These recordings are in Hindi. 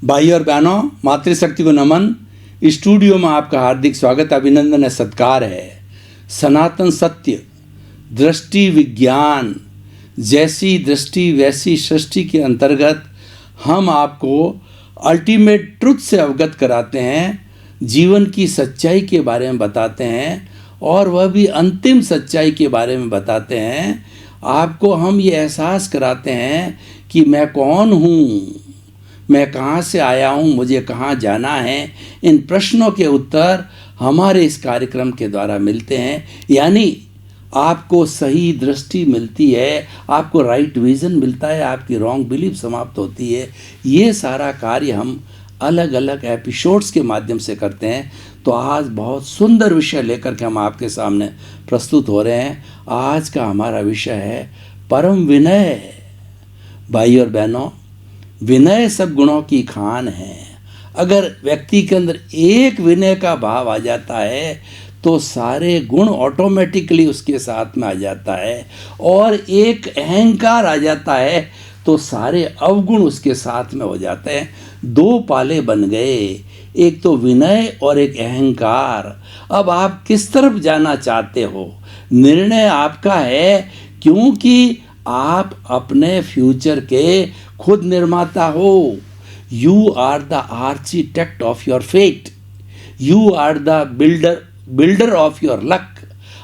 भाई और बहनों, मातृशक्ति को नमन। स्टूडियो में आपका हार्दिक स्वागत, अभिनंदन है, सत्कार है। सनातन सत्य, दृष्टि विज्ञान, जैसी दृष्टि वैसी सृष्टि के अंतर्गत हम आपको अल्टीमेट ट्रुथ से अवगत कराते हैं, जीवन की सच्चाई के बारे में बताते हैं और वह भी अंतिम सच्चाई के बारे में बताते हैं। आपको हम ये एहसास कराते हैं कि मैं कौन हूँ, मैं कहाँ से आया हूँ, मुझे कहाँ जाना है। इन प्रश्नों के उत्तर हमारे इस कार्यक्रम के द्वारा मिलते हैं, यानी आपको सही दृष्टि मिलती है, आपको राइट विज़न मिलता है, आपकी रॉन्ग बिलीफ समाप्त होती है। ये सारा कार्य हम अलग अलग एपिसोड्स के माध्यम से करते हैं। तो आज बहुत सुंदर विषय लेकर के हम आपके सामने प्रस्तुत हो रहे हैं। आज का हमारा विषय है परम विनय। भाई और बहनों, विनय सब गुणों की खान है। अगर व्यक्ति के अंदर एक विनय का भाव आ जाता है तो सारे गुण ऑटोमेटिकली उसके साथ में आ जाता है, और एक अहंकार आ जाता है तो सारे अवगुण उसके साथ में हो जाते हैं। दो पाले बन गए, एक तो विनय और एक अहंकार। अब आप किस तरफ जाना चाहते हो, निर्णय आपका है, क्योंकि आप अपने फ्यूचर के खुद निर्माता हो। You are the architect of your fate, you are the builder of your luck.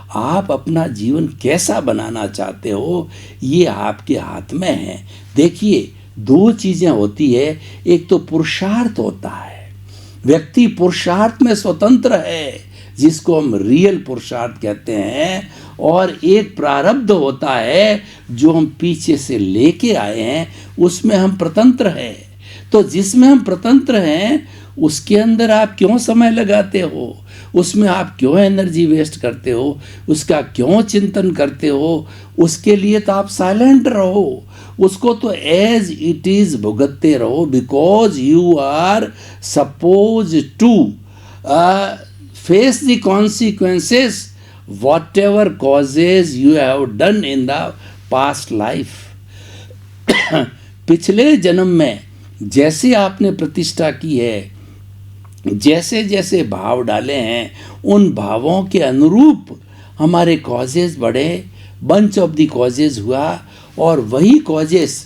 आप अपना जीवन कैसा बनाना चाहते हो, ये आपके हाथ में है। देखिए, दो चीज़ें होती है, एक तो पुरुषार्थ होता है, व्यक्ति पुरुषार्थ में स्वतंत्र है, जिसको हम रियल पुरुषार्थ कहते हैं, और एक प्रारब्ध होता है जो हम पीछे से लेके आए हैं, उसमें हम स्वतंत्र हैं। तो जिसमें हम स्वतंत्र हैं उसके अंदर आप क्यों समय लगाते हो, उसमें आप क्यों एनर्जी वेस्ट करते हो, उसका क्यों चिंतन करते हो? उसके लिए तो आप साइलेंट रहो, उसको तो एज इट इज़ भुगतते रहो, because you are suppose to face the consequences whatever causes you have done in the past life। पिछले जन्म में जैसे आपने प्रतिष्ठा की है, जैसे जैसे भाव डाले हैं, उन भावों के अनुरूप हमारे कॉजेज बढ़े, बंच ऑफ द कॉजेज हुआ, और वही कॉजेज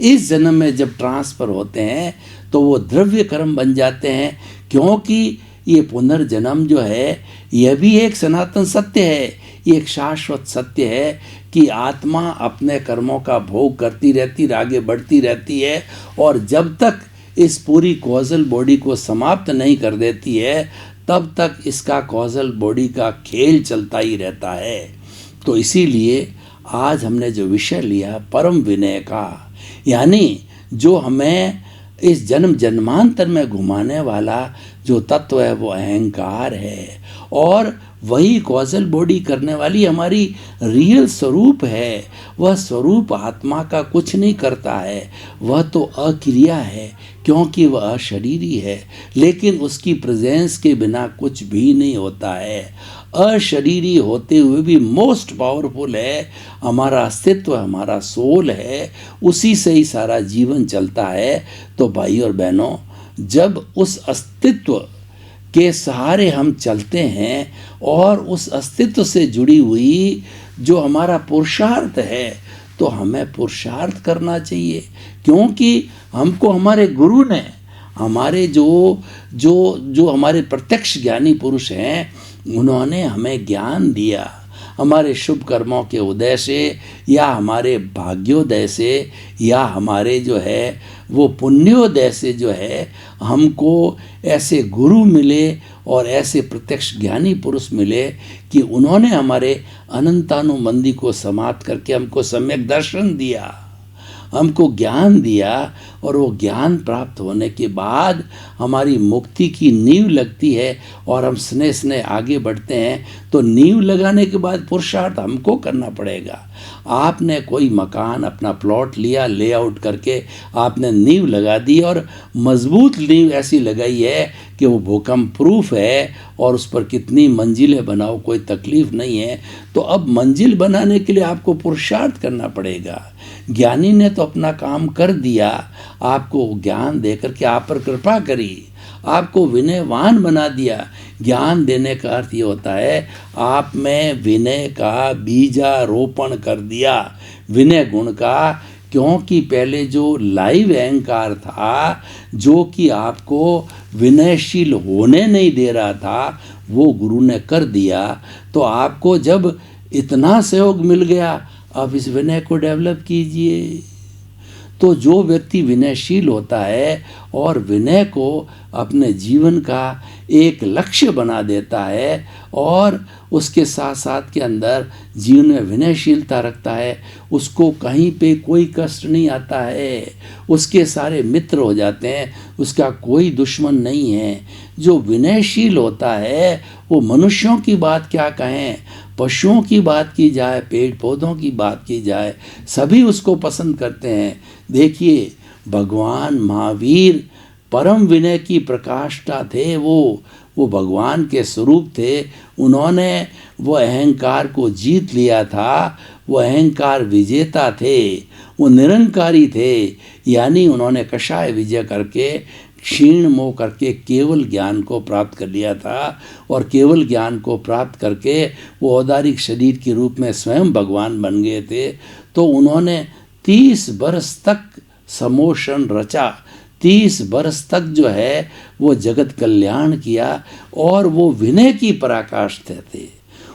इस जन्म में जब ट्रांसफ़र होते हैं तो वो द्रव्य कर्म बन जाते हैं। क्योंकि ये पुनर्जन्म जो है, यह भी एक सनातन सत्य है, ये एक शाश्वत सत्य है कि आत्मा अपने कर्मों का भोग करती रहती, आगे बढ़ती रहती है, और जब तक इस पूरी कॉजल बॉडी को समाप्त नहीं कर देती है तब तक इसका कॉजल बॉडी का खेल चलता ही रहता है। तो इसीलिए आज हमने जो विषय लिया परम विनय का, यानी जो हमें इस जन्म जन्मांतर में घुमाने वाला जो तत्व है वो अहंकार है, और वही कॉजल बॉडी करने वाली हमारी रियल स्वरूप है। वह स्वरूप आत्मा का कुछ नहीं करता है, वह तो अक्रिया है, क्योंकि वह अशरीरी है, लेकिन उसकी प्रेजेंस के बिना कुछ भी नहीं होता है। अशरीरी होते हुए भी मोस्ट पावरफुल है, हमारा अस्तित्व, हमारा सोल है, उसी से ही सारा जीवन चलता है। तो भाई और बहनों, जब उस अस्तित्व के सहारे हम चलते हैं और उस अस्तित्व से जुड़ी हुई जो हमारा पुरुषार्थ है, तो हमें पुरुषार्थ करना चाहिए, क्योंकि हमको हमारे गुरु ने, हमारे जो हमारे प्रत्यक्ष ज्ञानी पुरुष हैं, उन्होंने हमें ज्ञान दिया। हमारे शुभ कर्मों के उदय से, या हमारे भाग्योदय से, या हमारे जो है वो पुण्योदय से जो है, हमको ऐसे गुरु मिले और ऐसे प्रत्यक्ष ज्ञानी पुरुष मिले कि उन्होंने हमारे अनंतानुमंदी को समाप्त करके हमको सम्यक दर्शन दिया, हमको ज्ञान दिया, और वो ज्ञान प्राप्त होने के बाद हमारी मुक्ति की नींव लगती है और हम स्नेह स्नेह आगे बढ़ते हैं। तो नींव लगाने के बाद पुरुषार्थ हमको करना पड़ेगा। आपने कोई मकान, अपना प्लॉट लिया, लेआउट करके आपने नींव लगा दी, और मजबूत नींव ऐसी लगाई है कि वो भूकंप प्रूफ है, और उस पर कितनी मंजिलें बनाओ, कोई तकलीफ नहीं है। तो अब मंजिल बनाने के लिए आपको पुरुषार्थ करना पड़ेगा। ज्ञानी ने तो अपना काम कर दिया, आपको ज्ञान देकर के आप पर कृपा करी, आपको विनयवान बना दिया। ज्ञान देने का अर्थ ये होता है आप में विनय का बीजारोपण कर दिया, विनय गुण का। क्योंकि पहले जो लाइव अहंकार था, जो कि आपको विनयशील होने नहीं दे रहा था, वो गुरु ने कर दिया। तो आपको जब इतना सहयोग मिल गया, अब इस विनय को डेवलप कीजिए। तो जो व्यक्ति विनयशील होता है और विनय को अपने जीवन का एक लक्ष्य बना देता है और उसके साथ साथ के अंदर जीवन में विनयशीलता रखता है, उसको कहीं पे कोई कष्ट नहीं आता है, उसके सारे मित्र हो जाते हैं, उसका कोई दुश्मन नहीं है। जो विनयशील होता है वो मनुष्यों की बात क्या कहें, पशुओं की बात की जाए, पेड़ पौधों की बात की जाए, सभी उसको पसंद करते हैं। देखिए भगवान महावीर परम विनय की प्रकाष्ठा थे, वो भगवान के स्वरूप थे। उन्होंने वो अहंकार को जीत लिया था, वो अहंकार विजेता थे, वो निरंकारी थे। यानी उन्होंने कषाय विजय करके क्षीण मोह करके केवल ज्ञान को प्राप्त कर लिया था। और केवल ज्ञान को प्राप्त करके वो औदारिक शरीर के रूप में स्वयं भगवान बन गए थे। तो उन्होंने 30 बरस तक समोषण रचा, 30 बरस तक जो है वो जगत कल्याण किया। और वो विनय की पराकाष्ठा थे।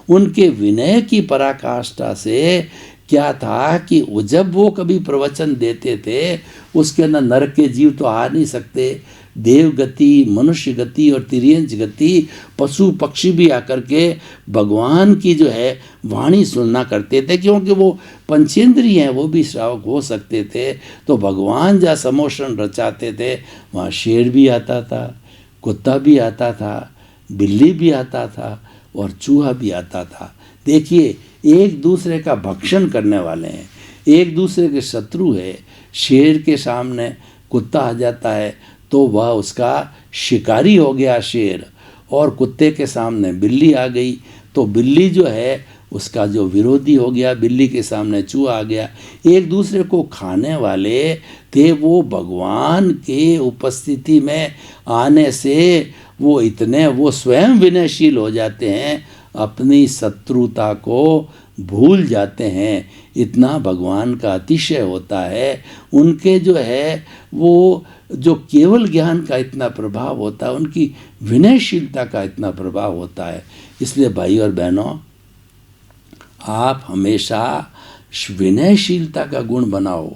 उनके विनय की पराकाष्ठा से क्या था कि जब वो कभी प्रवचन देते थे, उसके अंदर नरक के जीव तो आ नहीं सकते, देव गति, मनुष्य गति और तिर्यंच गति, पशु पक्षी भी आकर के भगवान की जो है वाणी सुनना करते थे, क्योंकि वो पंचेंद्रिय हैं, वो भी श्रावक हो सकते थे। तो भगवान जहाँ समोषण रचाते थे, वहाँ शेर भी आता था, कुत्ता भी आता था, बिल्ली भी आता था और चूहा भी आता था। देखिए एक दूसरे का भक्षण करने वाले हैं, एक दूसरे के शत्रु है। शेर के सामने कुत्ता आ जाता है तो वह उसका शिकारी हो गया शेर, और कुत्ते के सामने बिल्ली आ गई तो बिल्ली जो है उसका जो विरोधी हो गया, बिल्ली के सामने चूहा आ गया। एक दूसरे को खाने वाले थे। वो भगवान के उपस्थिति में आने से वो स्वयं विनयशील हो जाते हैं, अपनी शत्रुता को भूल जाते हैं। इतना भगवान का अतिशय होता है। उनके जो है वो जो केवल ज्ञान का इतना प्रभाव होता है, उनकी विनयशीलता का इतना प्रभाव होता है। इसलिए भाई और बहनों, आप हमेशा विनयशीलता का गुण बनाओ।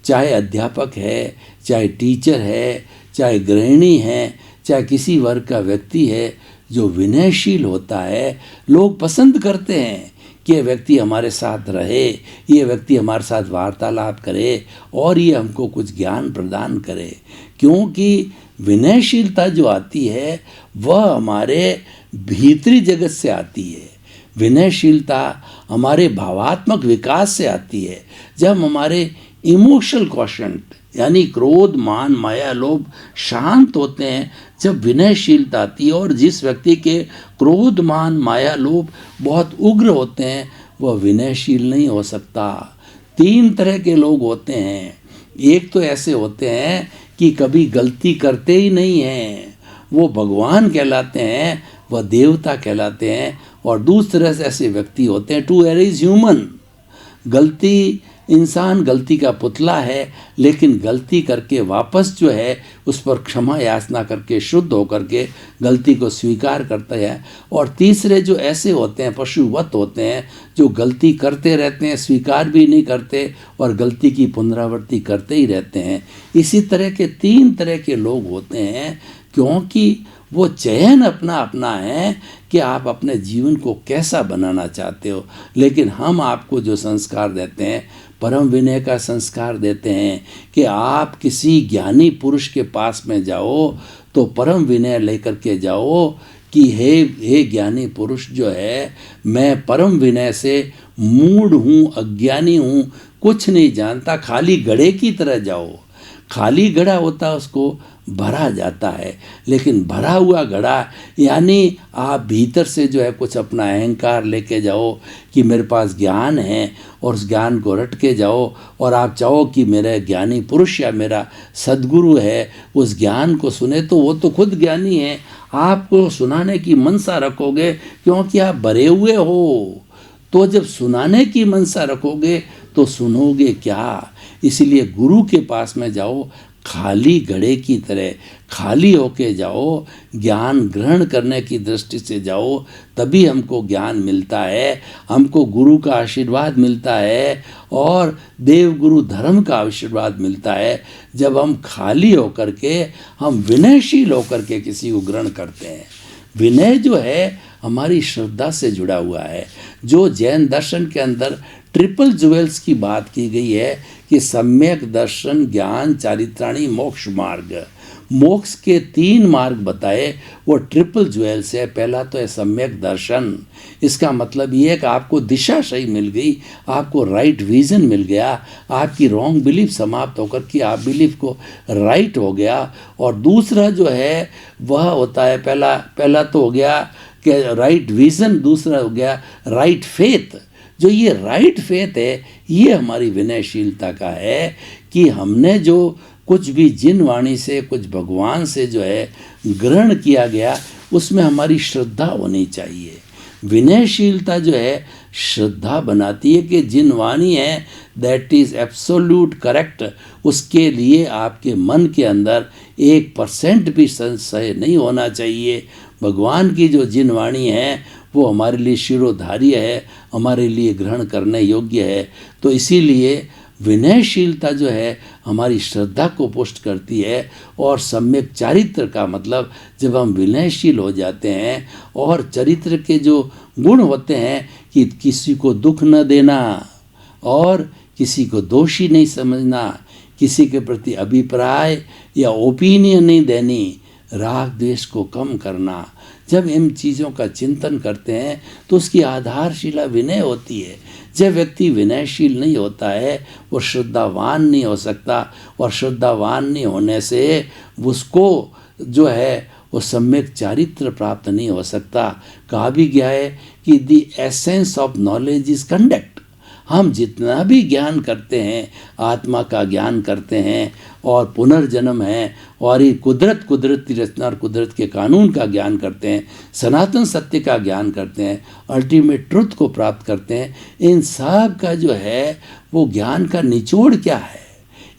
चाहे अध्यापक है, चाहे टीचर है, चाहे गृहिणी है, चाहे किसी वर्ग का व्यक्ति है, जो विनयशील होता है लोग पसंद करते हैं कि ये व्यक्ति हमारे साथ रहे, ये व्यक्ति हमारे साथ वार्तालाप करे और ये हमको कुछ ज्ञान प्रदान करे। क्योंकि विनयशीलता जो आती है वह हमारे भीतरी जगत से आती है। विनयशीलता हमारे भावात्मक विकास से आती है। जब हमारे इमोशनल क्वोशंट यानी क्रोध, मान, माया, लोभ शांत होते हैं, जब विनयशीलता आती है। और जिस व्यक्ति के क्रोध, मान, माया, लोभ बहुत उग्र होते हैं, वह विनयशील नहीं हो सकता। 3 तरह के लोग होते हैं। एक तो ऐसे होते हैं कि कभी गलती करते ही नहीं हैं, वो भगवान कहलाते हैं, वह देवता कहलाते हैं। और दूसरे से ऐसे व्यक्ति होते हैं, टू एयर इज ह्यूमन, इंसान गलती का पुतला है, लेकिन गलती करके वापस जो है उस पर क्षमा याचना करके शुद्ध होकर के गलती को स्वीकार करता है। और तीसरे जो ऐसे होते हैं, पशुवत होते हैं, जो गलती करते रहते हैं, स्वीकार भी नहीं करते और गलती की पुनरावृत्ति करते ही रहते हैं। इसी तरह के 3 तरह के लोग होते हैं, क्योंकि वो चयन अपना अपना है कि आप अपने जीवन को कैसा बनाना चाहते हो। लेकिन हम आपको जो संस्कार देते हैं, परम विनय का संस्कार देते हैं कि आप किसी ज्ञानी पुरुष के पास में जाओ तो परम विनय लेकर के जाओ कि हे ज्ञानी पुरुष जो है, मैं परम विनय से मूढ़ हूँ, अज्ञानी हूँ, कुछ नहीं जानता, खाली घड़े की तरह जाओ। खाली घड़ा होता है उसको भरा जाता है, लेकिन भरा हुआ घड़ा यानी आप भीतर से जो है कुछ अपना अहंकार लेके जाओ कि मेरे पास ज्ञान है और उस ज्ञान को रट के जाओ और आप चाहो कि मेरा ज्ञानी पुरुष या मेरा सद्गुरु है उस ज्ञान को सुने, तो वो तो खुद ज्ञानी है, आपको सुनाने की मनसा रखोगे क्योंकि आप भरे हुए हो। तो जब सुनाने की मनसा रखोगे तो सुनोगे क्या? इसलिए गुरु के पास में जाओ, खाली घड़े की तरह खाली होके जाओ, ज्ञान ग्रहण करने की दृष्टि से जाओ, तभी हमको ज्ञान मिलता है, हमको गुरु का आशीर्वाद मिलता है और देव गुरु धर्म का आशीर्वाद मिलता है। जब हम खाली होकर के, हम विनयशील होकर के किसी को ग्रहण करते हैं। विनय जो है हमारी श्रद्धा से जुड़ा हुआ है। जो जैन दर्शन के अंदर ट्रिपल ज्वेल्स की बात की गई है कि सम्यक दर्शन, ज्ञान, चारित्राणी, मोक्ष मार्ग, मोक्ष के 3 मार्ग बताए, वो ट्रिपल ज्वेल्स है। पहला तो है सम्यक दर्शन, इसका मतलब ये है कि आपको दिशा सही मिल गई, आपको राइट विजन मिल गया, आपकी रॉन्ग बिलीफ समाप्त होकर कि आप बिलीफ को राइट हो गया। और दूसरा जो है वह होता है, पहला तो हो गया कि राइट विजन, दूसरा हो गया राइट फेथ। जो ये राइट फेथ है ये हमारी विनयशीलता का है कि हमने जो कुछ भी जिन वाणी से, कुछ भगवान से जो है ग्रहण किया गया उसमें हमारी श्रद्धा होनी चाहिए। विनयशीलता जो है श्रद्धा बनाती है कि जिन वाणी है दैट इज़ एब्सोल्यूट करेक्ट, उसके लिए आपके मन के अंदर 1% भी संशय नहीं होना चाहिए। भगवान की जो जिन वाणी है वो हमारे लिए शिरोधार्य है, हमारे लिए ग्रहण करने योग्य है। तो इसीलिए विनयशीलता जो है हमारी श्रद्धा को पुष्ट करती है। और सम्यक चारित्र का मतलब जब हम विनयशील हो जाते हैं और चरित्र के जो गुण होते हैं कि किसी को दुख न देना और किसी को दोषी नहीं समझना, किसी के प्रति अभिप्राय या ओपिनियन नहीं देनी, राग द्वेष को कम करना, जब इन चीज़ों का चिंतन करते हैं तो उसकी आधारशिला विनय होती है। जब व्यक्ति विनयशील नहीं होता है वो श्रद्धावान नहीं हो सकता, और श्रद्धावान नहीं होने से उसको जो है वो सम्यक चारित्र प्राप्त नहीं हो सकता। कहा भी गया है कि the essence of knowledge is conduct. हम जितना भी ज्ञान करते हैं, आत्मा का ज्ञान करते हैं और पुनर्जन्म है और ये कुदरती रचना और कुदरत के कानून का ज्ञान करते हैं, सनातन सत्य का ज्ञान करते हैं, अल्टीमेट ट्रुथ को प्राप्त करते हैं, इन सब का जो है वो ज्ञान का निचोड़ क्या है,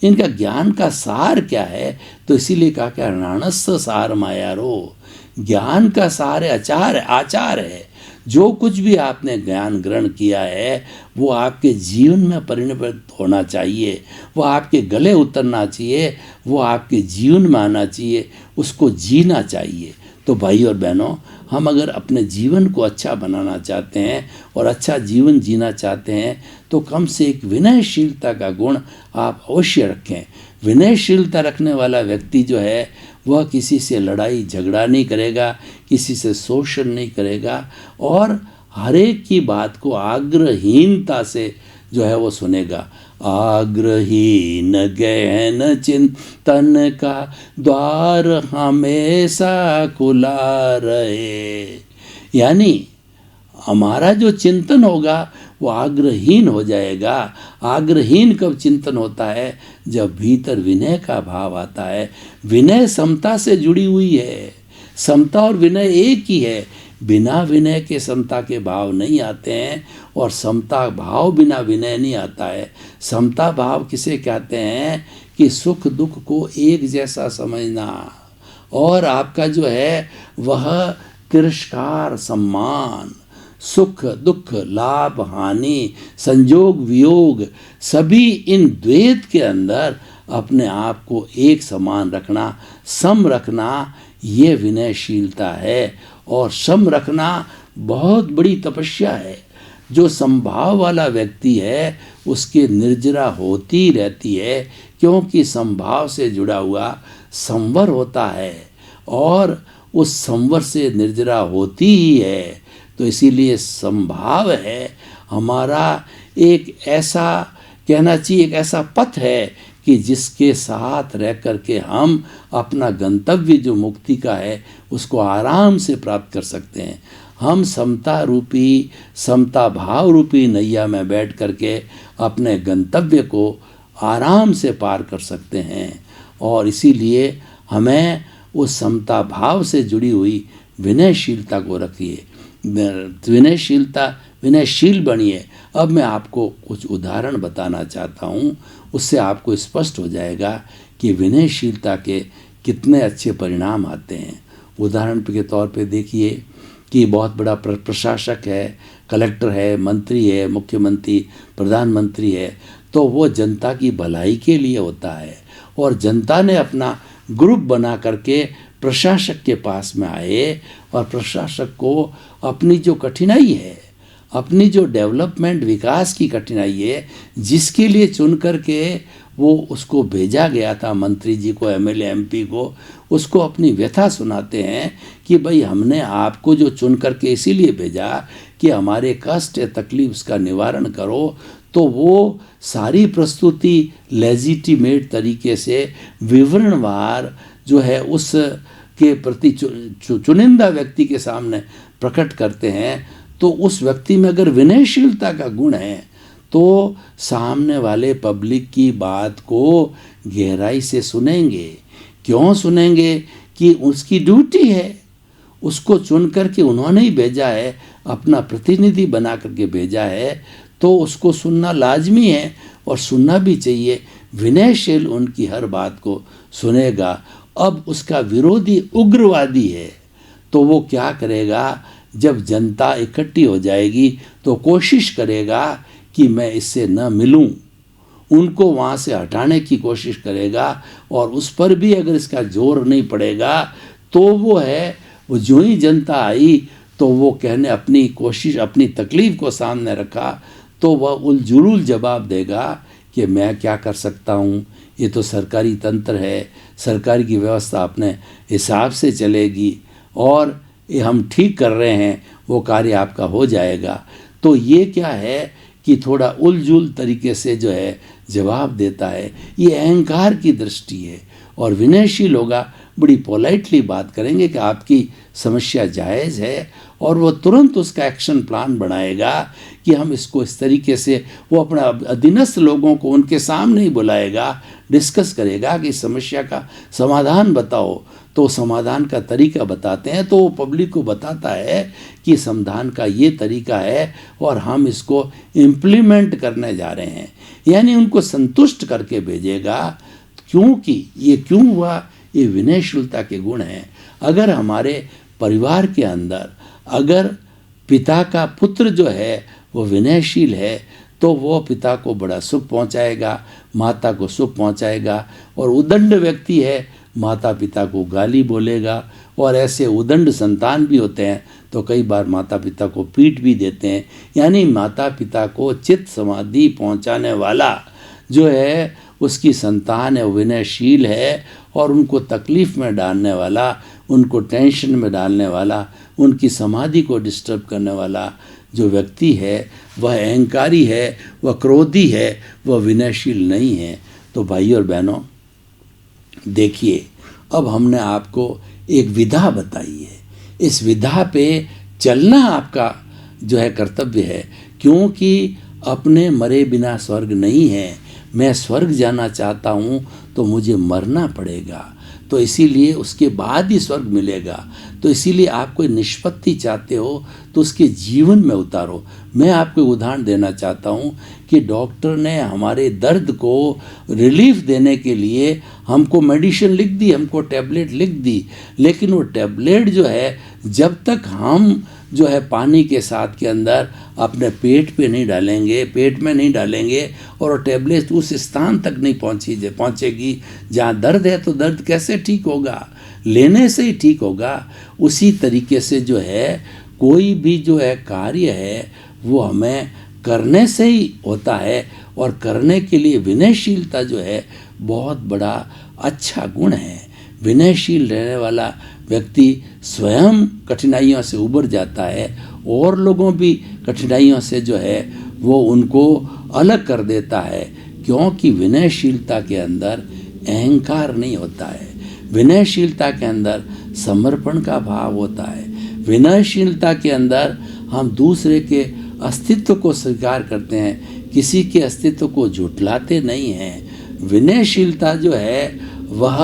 इनका ज्ञान का सार क्या है? तो इसीलिए कहा क्या राणस्य सार मायारो, ज्ञान का सार आचार है। जो कुछ भी आपने ज्ञान ग्रहण किया है वो आपके जीवन में परिणत होना चाहिए, वो आपके गले उतरना चाहिए, वो आपके जीवन में आना चाहिए, उसको जीना चाहिए। तो भाई और बहनों, हम अगर अपने जीवन को अच्छा बनाना चाहते हैं और अच्छा जीवन जीना चाहते हैं तो कम से एक विनयशीलता का गुण आप अवश्य रखें। विनयशीलता रखने वाला व्यक्ति जो है वह किसी से लड़ाई झगड़ा नहीं करेगा, किसी से शोषण नहीं करेगा और हर एक की बात को आग्रहीनता से जो है वो सुनेगा। आग्रहीन गहन चिंतन का द्वार हमेशा खुला रहे। यानी हमारा जो चिंतन होगा वो आग्रहीन हो जाएगा। आग्रहीन कब चिंतन होता है? जब भीतर विनय का भाव आता है। विनय समता से जुड़ी हुई है, समता और विनय एक ही है। बिना विनय के समता के भाव नहीं आते हैं और समता भाव बिना विनय नहीं आता है। समता भाव किसे कहते हैं? कि सुख दुख को एक जैसा समझना और आपका जो है वह तिरस्कार सम्मान, सुख दुख, लाभ हानि, संयोग वियोग, सभी इन द्वैत के अंदर अपने आप को एक समान रखना, सम रखना, ये विनयशीलता है। और सम रखना बहुत बड़ी तपस्या है। जो समभाव वाला व्यक्ति है उसके निर्जरा होती रहती है, क्योंकि समभाव से जुड़ा हुआ संवर होता है और उस संवर से निर्जरा होती ही है। तो इसीलिए संभाव है हमारा एक ऐसा कहना चाहिए, एक ऐसा पथ है कि जिसके साथ रह कर के हम अपना गंतव्य जो मुक्ति का है उसको आराम से प्राप्त कर सकते हैं। हम समता भाव रूपी नैया में बैठ कर के अपने गंतव्य को आराम से पार कर सकते हैं। और इसीलिए हमें उस समता भाव से जुड़ी हुई विनयशीलता को रखिए, विनयशील बनिए। अब मैं आपको कुछ उदाहरण बताना चाहता हूँ, उससे आपको स्पष्ट हो जाएगा कि विनयशीलता के कितने अच्छे परिणाम आते हैं। उदाहरण के तौर पे देखिए कि बहुत बड़ा प्रशासक है, कलेक्टर है, मंत्री है, मुख्यमंत्री, प्रधानमंत्री है, तो वो जनता की भलाई के लिए होता है और जनता ने अपना ग्रुप बना करके प्रशासक के पास में आए और प्रशासक को अपनी जो कठिनाई है, अपनी जो डेवलपमेंट विकास की कठिनाई है, जिसके लिए चुन करके वो उसको भेजा गया था, मंत्री जी को, एमएलए एमपी को, उसको अपनी व्यथा सुनाते हैं कि भाई हमने आपको जो चुन करके इसीलिए भेजा कि हमारे कष्ट या तकलीफ उसका निवारण करो। तो वो सारी प्रस्तुति लेजिटिमेट तरीके से विवरणवार जो है उस के प्रति चुनिंदा व्यक्ति के सामने प्रकट करते हैं। तो उस व्यक्ति में अगर विनयशीलता का गुण है तो सामने वाले पब्लिक की बात को गहराई से सुनेंगे। क्यों सुनेंगे? कि उसकी ड्यूटी है, उसको चुन करके उन्होंने ही भेजा है, अपना प्रतिनिधि बना करके भेजा है, तो उसको सुनना लाजमी है और सुनना भी चाहिए। विनयशील उनकी हर बात को सुनेगा। अब उसका विरोधी उग्रवादी है तो वो क्या करेगा? जब जनता इकट्ठी हो जाएगी तो कोशिश करेगा कि मैं इससे न मिलूं, उनको वहाँ से हटाने की कोशिश करेगा। और उस पर भी अगर इसका जोर नहीं पड़ेगा तो वो जो ही जनता आई तो वो कहने अपनी कोशिश, अपनी तकलीफ़ को सामने रखा तो वह उलझुल जवाब देगा कि मैं क्या कर सकता हूँ, ये तो सरकारी तंत्र है, सरकार की व्यवस्था अपने हिसाब से चलेगी और ये हम ठीक कर रहे हैं, वो कार्य आपका हो जाएगा। तो ये क्या है कि थोड़ा उलझुल तरीके से जो है जवाब देता है, ये अहंकार की दृष्टि है। और विनयशील होगा, बड़ी पोलाइटली बात करेंगे कि आपकी समस्या जायज़ है और वो तुरंत उसका एक्शन प्लान बनाएगा कि हम इसको इस तरीके से, वो अपना अधीनस्थ लोगों को उनके सामने ही बुलाएगा, डिस्कस करेगा कि समस्या का समाधान बताओ। तो समाधान का तरीका बताते हैं तो वो पब्लिक को बताता है कि समाधान का ये तरीका है और हम इसको इम्प्लीमेंट करने जा रहे हैं, यानी उनको संतुष्ट करके भेजेगा। क्योंकि ये क्यों हुआ? ये विनयशीलता के गुण हैं। अगर हमारे परिवार के अंदर अगर पिता का पुत्र जो है वो विनयशील है तो वो पिता को बड़ा सुख पहुंचाएगा, माता को सुख पहुंचाएगा। और उदंड व्यक्ति है, माता पिता को गाली बोलेगा। और ऐसे उदंड संतान भी होते हैं तो कई बार माता पिता को पीट भी देते हैं। यानी माता पिता को चित्त समाधि पहुंचाने वाला जो है उसकी संतान है, विनयशील है और उनको तकलीफ़ में डालने वाला, उनको टेंशन में डालने वाला, उनकी समाधि को डिस्टर्ब करने वाला जो व्यक्ति है वह अहंकारी है, वह क्रोधी है, वह विनयशील नहीं है। तो भाई और बहनों देखिए, अब हमने आपको एक विधा बताई है, इस विधा पे चलना आपका जो है कर्तव्य है। क्योंकि अपने मरे बिना स्वर्ग नहीं है। मैं स्वर्ग जाना चाहता हूँ तो मुझे मरना पड़ेगा, तो इसीलिए उसके बाद ही स्वर्ग मिलेगा। तो इसीलिए आप कोई निष्पत्ति चाहते हो तो उसके जीवन में उतारो। मैं आपको उदाहरण देना चाहता हूँ कि डॉक्टर ने हमारे दर्द को रिलीफ देने के लिए हमको मेडिसिन लिख दी, हमको टैबलेट लिख दी, लेकिन वो टैबलेट जो है जब तक हम जो है पानी के साथ के अंदर अपने पेट पे नहीं डालेंगे, पेट में नहीं डालेंगे और टैबलेट उस स्थान तक नहीं पहुंचेगी जहाँ दर्द है, तो दर्द कैसे ठीक होगा? लेने से ही ठीक होगा। उसी तरीके से जो है कोई भी जो है कार्य है वो हमें करने से ही होता है और करने के लिए विनयशीलता जो है बहुत बड़ा अच्छा गुण है। विनयशील रहने वाला व्यक्ति स्वयं कठिनाइयों से उबर जाता है और लोगों भी कठिनाइयों से जो है वो उनको अलग कर देता है। क्योंकि विनयशीलता के अंदर अहंकार नहीं होता है, विनयशीलता के अंदर समर्पण का भाव होता है, विनयशीलता के अंदर हम दूसरे के अस्तित्व को स्वीकार करते हैं, किसी के अस्तित्व को झुठलाते नहीं हैं। विनयशीलता जो है वह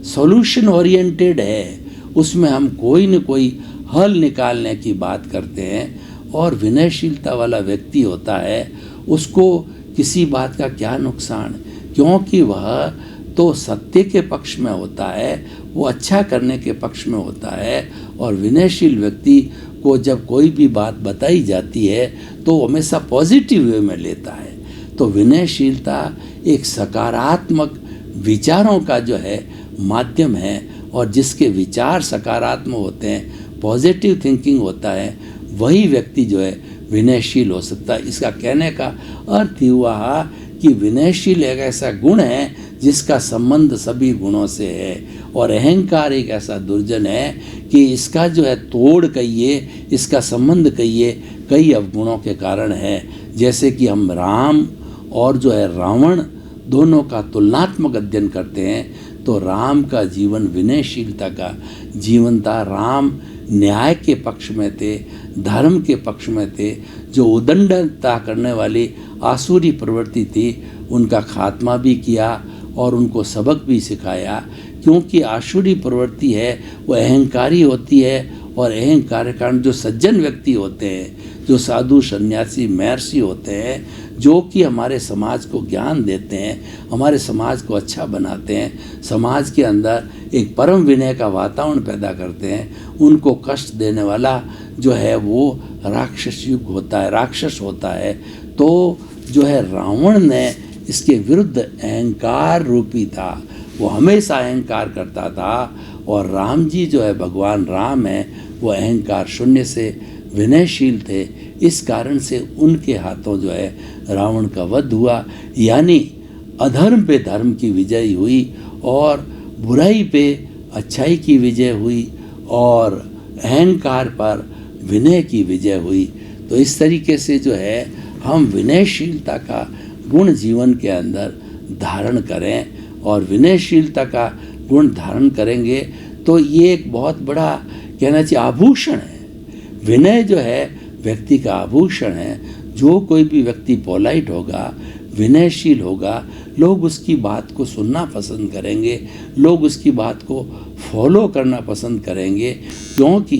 सॉल्यूशन ओरिएंटेड है, उसमें हम कोई न कोई हल निकालने की बात करते हैं। और विनयशीलता वाला व्यक्ति होता है उसको किसी बात का क्या नुकसान, क्योंकि वह तो सत्य के पक्ष में होता है, वो अच्छा करने के पक्ष में होता है। और विनयशील व्यक्ति को जब कोई भी बात बताई जाती है तो वो हमेशा पॉजिटिव वे में लेता है। तो विनयशीलता एक सकारात्मक विचारों का जो है माध्यम है, और जिसके विचार सकारात्मक होते हैं, पॉजिटिव थिंकिंग होता है, वही व्यक्ति जो है विनयशील हो सकता है। इसका कहने का अर्थ हुआ कि विनयशील एक ऐसा गुण है जिसका संबंध सभी गुणों से है, और अहंकार एक ऐसा दुर्जन है कि इसका जो है तोड़ कहिए, इसका संबंध कहिए कई अवगुणों के कारण है। जैसे कि हम राम और जो है रावण दोनों का तुलनात्मक अध्ययन करते हैं तो राम का जीवन विनयशीलता का जीवन था। राम न्याय के पक्ष में थे, धर्म के पक्ष में थे। जो उदंडता करने वाली आसुरी प्रवृत्ति थी उनका खात्मा भी किया और उनको सबक भी सिखाया, क्योंकि आसुरी प्रवृत्ति है वो अहंकारी होती है। और अहंकार के कारण जो सज्जन व्यक्ति होते हैं, जो साधु सन्यासी महर्षि होते हैं, जो कि हमारे समाज को ज्ञान देते हैं, हमारे समाज को अच्छा बनाते हैं, समाज के अंदर एक परम विनय का वातावरण पैदा करते हैं, उनको कष्ट देने वाला जो है वो राक्षस युग होता है, राक्षस होता है। तो जो है रावण ने इसके विरुद्ध अहंकार रूपी था, वो हमेशा अहंकार करता था। और राम जी जो है भगवान राम है वो अहंकार शून्य से विनयशील थे। इस कारण से उनके हाथों जो है रावण का वध हुआ, यानी अधर्म पे धर्म की विजय हुई और बुराई पे अच्छाई की विजय हुई और अहंकार पर विनय की विजय हुई। तो इस तरीके से जो है हम विनयशीलता का गुण जीवन के अंदर धारण करें, और विनयशीलता का गुण धारण करेंगे तो ये एक बहुत बड़ा कहना चाहिए आभूषण है। विनय जो है व्यक्ति का आभूषण है। जो कोई भी व्यक्ति पोलाइट होगा, विनयशील होगा, लोग उसकी बात को सुनना पसंद करेंगे, लोग उसकी बात को फॉलो करना पसंद करेंगे। क्योंकि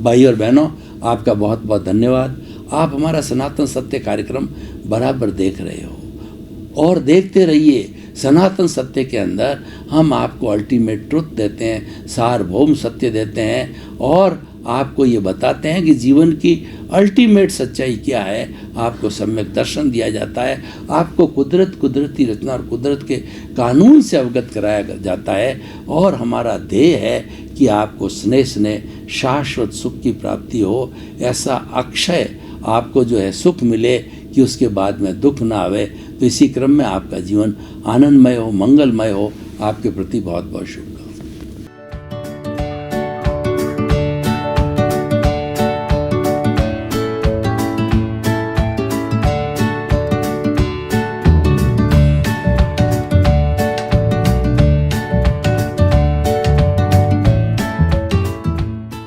भाई और बहनों, आपका बहुत बहुत धन्यवाद। आप हमारा सनातन सत्य कार्यक्रम बराबर देख रहे हो और देखते रहिए। सनातन सत्य के अंदर हम आपको अल्टीमेट ट्रुथ देते हैं, सार्वभौम सत्य देते हैं और आपको ये बताते हैं कि जीवन की अल्टीमेट सच्चाई क्या है। आपको सम्यक दर्शन दिया जाता है, आपको कुदरती रचना और कुदरत के कानून से अवगत कराया जाता है। और हमारा ध्येय है कि आपको स्नेह शाश्वत सुख की प्राप्ति हो, ऐसा अक्षय आपको जो है सुख मिले कि उसके बाद में दुख ना आवे। तो इसी क्रम में आपका जीवन आनंदमय हो, मंगलमय हो। आपके प्रति बहुत बहुत शुभकामनाएं।